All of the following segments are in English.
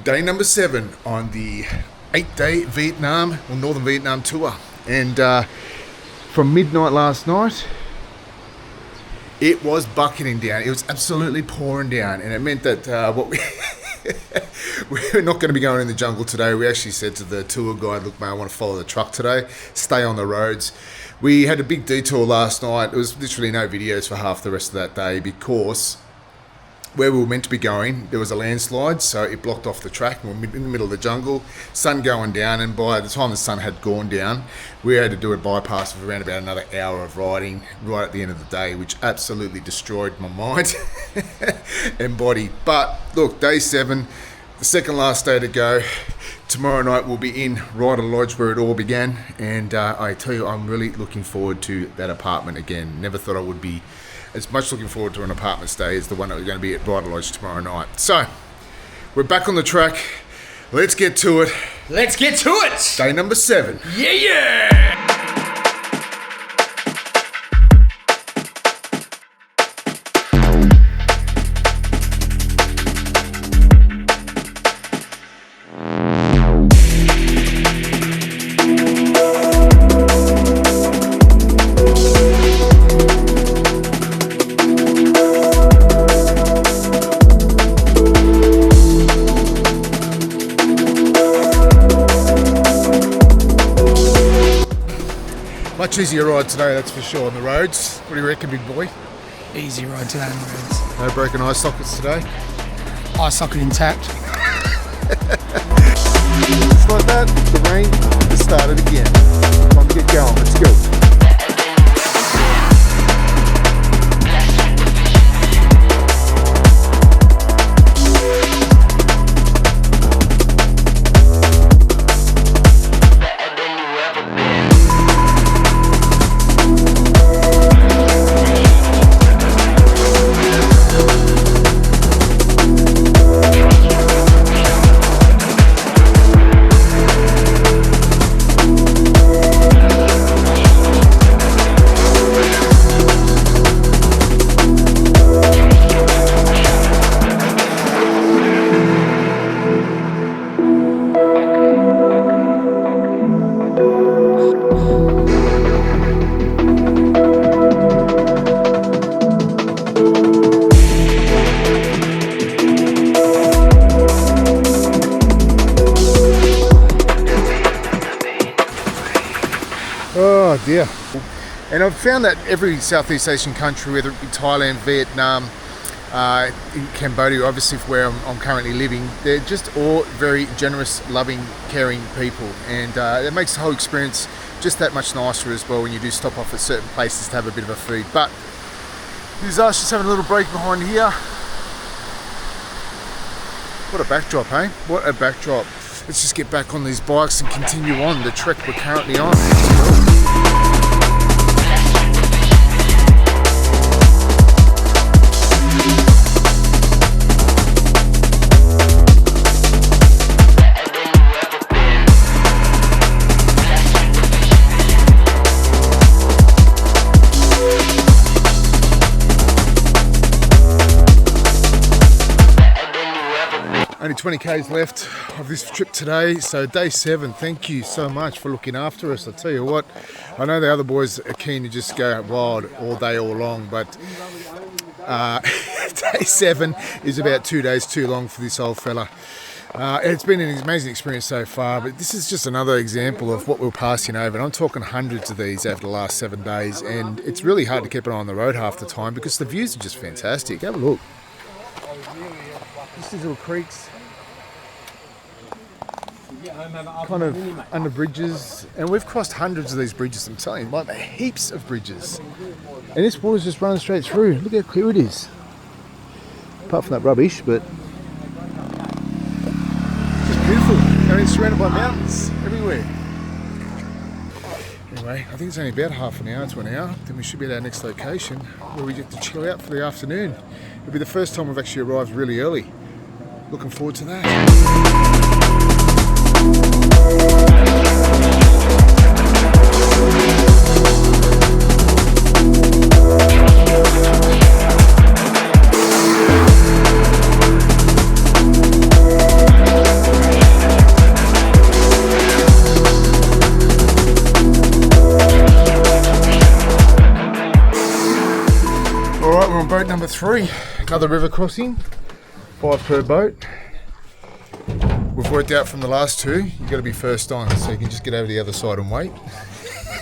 Day number 7 on the 8-day Vietnam or Northern Vietnam tour. And from midnight last night, it was bucketing down. It was absolutely pouring down, and it meant that we're not going to be going in the jungle today. We actually said to the tour guide, look, mate, I want to follow the truck today, stay on the roads. We had a big detour last night. There was literally no videos for half the rest of that day because where we were meant to be going, there was a landslide, so it blocked off the track. We were in the middle of the jungle, sun going down, and by the time the sun had gone down, we had to do a bypass of around about another hour of riding right at the end of the day, which absolutely destroyed my mind and body. But look, day 7, the second last day to go. Tomorrow night we'll be in Ryder Lodge where it all began, and I tell you, I'm really looking forward to that apartment again. Never thought I would be as much looking forward to an apartment stay as the one that we're going to be at Ryder Lodge tomorrow night. So, we're back on the track. Let's get to it. Let's get to it! Day number 7. Yeah! Much easier ride today, that's for sure, on the roads. What do you reckon, big boy? Easy ride today on the roads. No broken eye sockets today? Eye socket intact. Just like that, the rain has started again. Time to get going, let's go. Oh dear. And I've found that every Southeast Asian country, whether it be Thailand, Vietnam, in Cambodia, obviously where I'm currently living, they're just all very generous, loving, caring people, and it makes the whole experience just that much nicer as well when you do stop off at certain places to have a bit of a feed. But here's us just having a little break behind here. What a backdrop, hey? What a backdrop. Let's just get back on these bikes and continue on the trek we're currently on. Only 20 k's left of this trip today, so day 7. Thank you so much for looking after us. I tell you what, I know the other boys are keen to just go wild all day, all long, but day 7 is about 2 days too long for this old fella. It's been an amazing experience so far, but this is just another example of what we're passing over. And I'm talking hundreds of these over the last 7 days, and it's really hard to keep an eye on the road half the time because the views are just fantastic. Have a look. Just these little creeks, kind of under bridges, and we've crossed hundreds of these bridges, I'm telling you, like heaps of bridges. And this water's just running straight through. Look how clear it is. Apart from that rubbish, but just beautiful. I mean, it's surrounded by mountains everywhere. Anyway, I think it's only about half an hour to an hour, then we should be at our next location where we get to chill out for the afternoon. It'll be the first time we've actually arrived really early. Looking forward to that. number 3. Another river crossing. 5 per boat. We've worked out from the last 2, you've got to be first on, so you can just get over the other side and wait.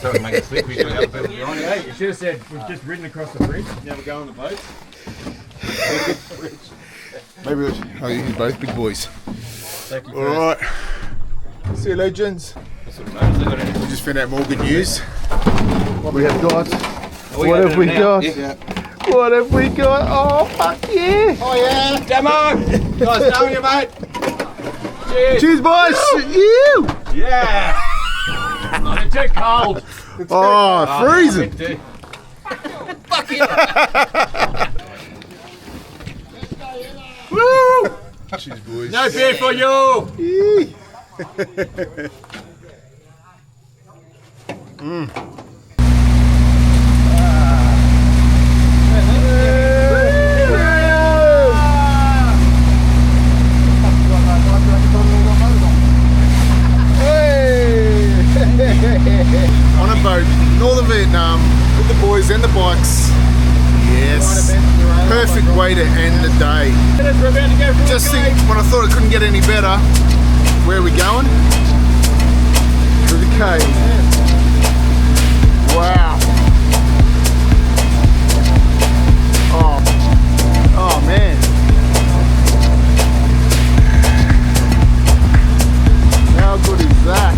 So we make it slippery so the other people behind you. Hey, you should have said we've just ridden across the bridge. Now we're going on the boat. Maybe you both big boys. Thank you. Alright. See you, legends. We just found out more good news. What we have got? What have we got? Yeah. What have we got? Oh, fuck yeah! Oh yeah, demo. Nice knowing you, mate. Cheers. Cheers, boys! You! Yeah. Not too cold. Oh, freezing! Woo! Cheers, boys. No beer for you. On a boat, northern Vietnam, with the boys and the bikes. Yes. Perfect way to end the day. We're about to go for Just think, when I thought it couldn't get any better, where are we going? To the cave. Wow. Oh man. How good is that?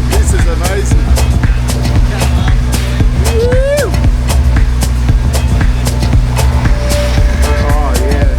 This is amazing. Woo! Oh yeah.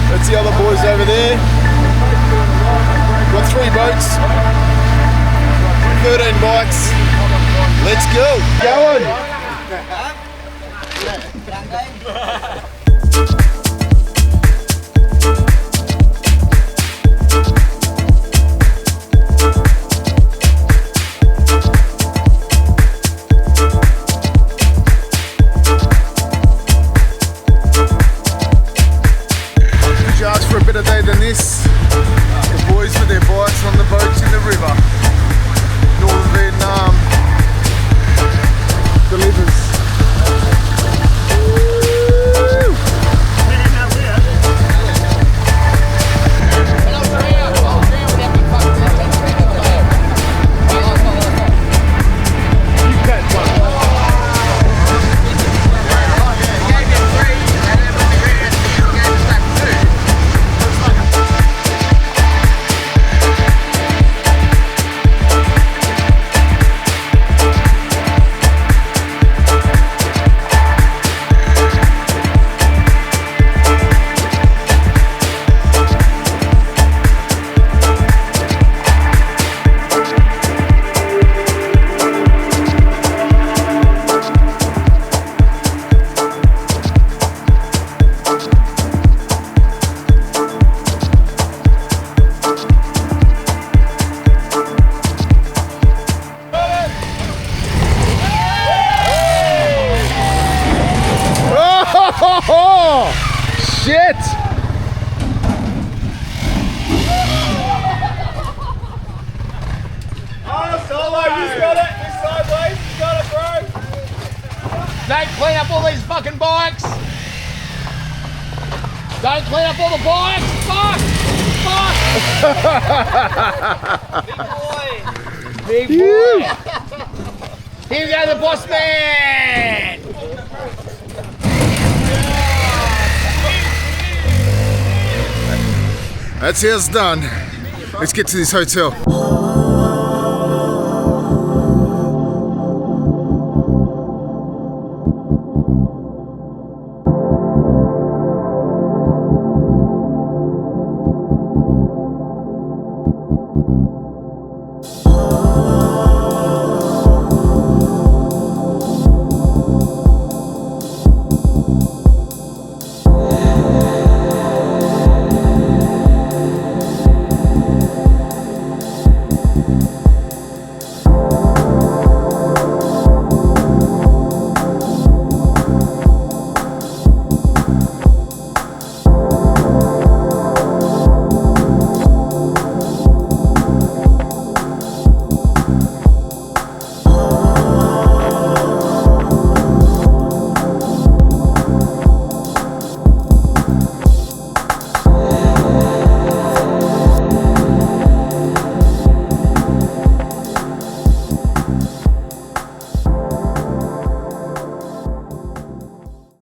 That's the other boys over there. Got 3 boats, 13 bikes. Let's go. Going. For a better day than this, the boys with their bikes on the boats in the river. Northern Vietnam delivers. Woo! Oh, shit! Oh, Solo, you got it. This sideways, you got it, bro. Don't clean up all these fucking bikes. Don't clean up all the bikes. Fuck! Fuck! Big boy. Big boy. Here we go, the boss man. That's ours done. Let's get to this hotel.